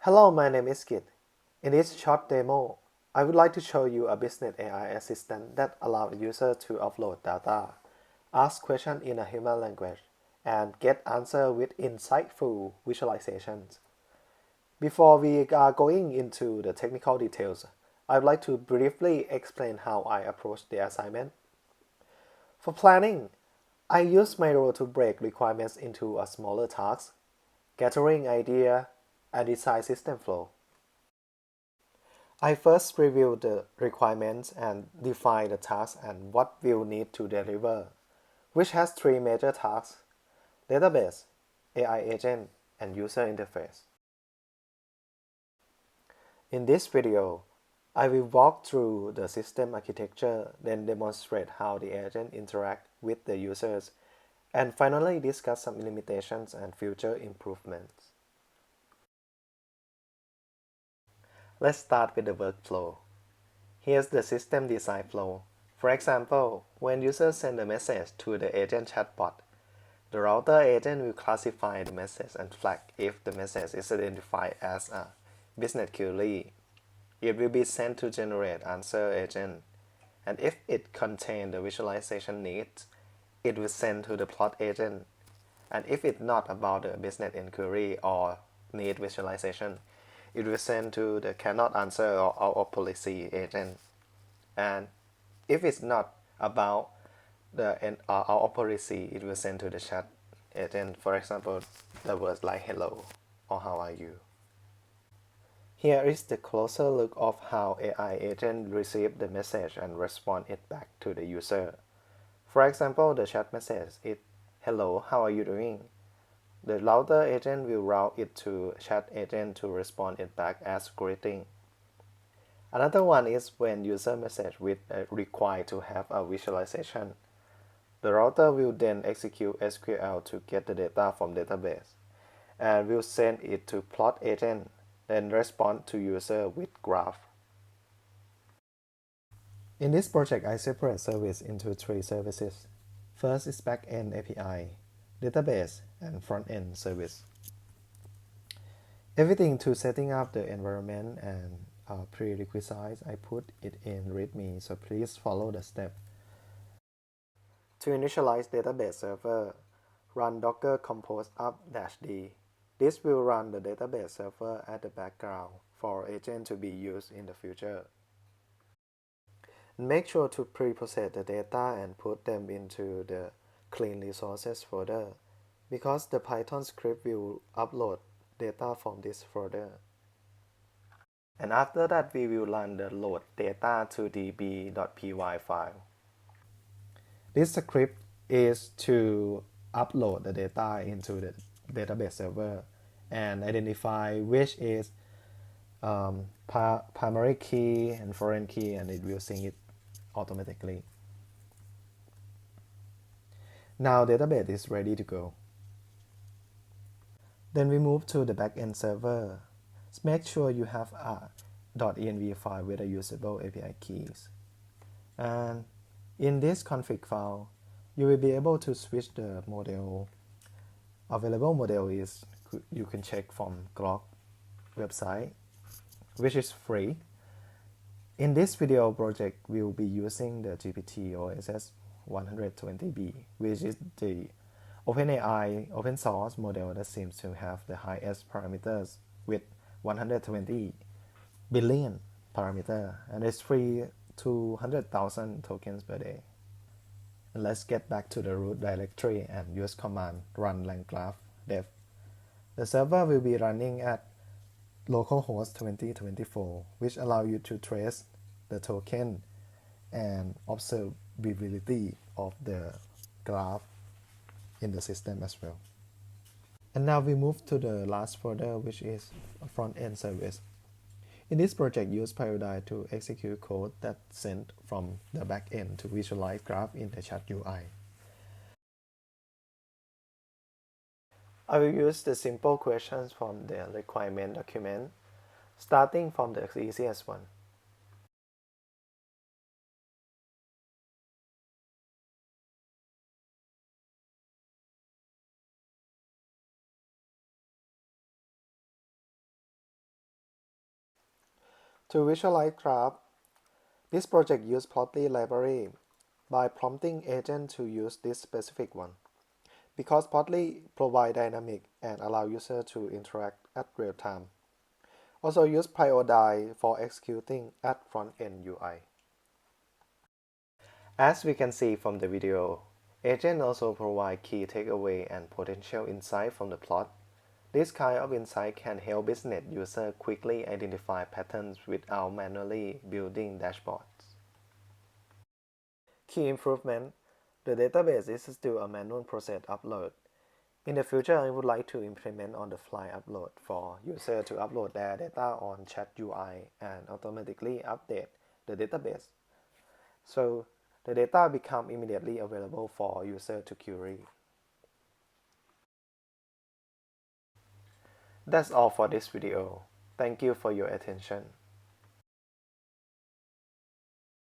Hello, my name is Kit. In this short demo, I would like to show you a business AI assistant that allows users to upload data, ask questions in a human language, and get answers with insightful visualizations. Before we are going into the technical details, I would like to briefly explain how I approach the assignment. For planning, I use my role to break requirements into a smaller tasks, gathering idea, and design system flow. I first review the requirements and define the task and what we'll need to deliver, which has three major tasks: database, AI agent, and user interface. In this video, I will walk through the system architecture, then demonstrate how the agent interact with the users, and finally discuss some limitations and future improvements. Let's start with the workflow. Here's the system design flow. For example, when users send a message to the agent chatbot, the router agent will classify the message and flag if the message is identified as a business query. It will be sent to generate answer agent, and if it contains the visualization needs, it will send to the plot agent. And if it's not about the business inquiry or need visualization, it will send to the cannot answer or out of policy agent. And if it's not about the out of policy, it will send to the chat agent. For example, the words like hello or how are you. Here is the closer look of how AI agent receive the message and respond it back to the user. For example, the chat message is hello, how are you doing? The router agent will route it to chat agent to respond it back as greeting. Another one is when user message with required to have a visualization. The router will then execute SQL to get the data from database and will send it to plot agent, then respond to user with graph. In this project, I separate service into three services. First is backend API, database, and front-end service. Everything to setting up the environment and prerequisites, I put it in README, so please follow the step. To initialize database server, run docker compose up-d. This will run the database server at the background for agent to be used in the future. Make sure to pre-process the data and put them into the clean resources folder, because the Python script will upload data from this folder. And after that, we will run the load data to db.py file. This script is to upload the data into the database server and identify which is primary key and foreign key, and it will sync it automatically. Now database is ready to go. Then we move to the backend server. Make sure you have a .env file with a usable API keys. And in this config file, you will be able to switch the model. Available model is, you can check from Grok website, which is free. In this video project, we'll be using the GPT OSS 120B, which is the OpenAI open source model that seems to have the highest parameters with 120 billion parameter, and it's free to 100,000 tokens per day. And let's get back to the root directory and use command run langgraph dev. The server will be running at localhost 2024, which allow you to trace the token and observability of the graph in the system as well. And now we move to the last folder, which is a front-end service. In this project, use Paradigm to execute code that's sent from the backend to visualize graph in the chat UI. I will use the simple questions from the requirement document, starting from the easiest one. To visualize graph, this project uses Plotly library by prompting agent to use this specific one, because Plotly provide dynamic and allow user to interact at real time. Also use Priodie for executing at front-end UI. As we can see from the video, agent also provide key takeaway and potential insight from the plot. This kind of insight can help business users quickly identify patterns without manually building dashboards. Key improvement: the database is still a manual process upload. In the future, I would like to implement on-the-fly upload for users to upload their data on Chat UI and automatically update the database. So the data become immediately available for user to query. That's all for this video. Thank you for your attention.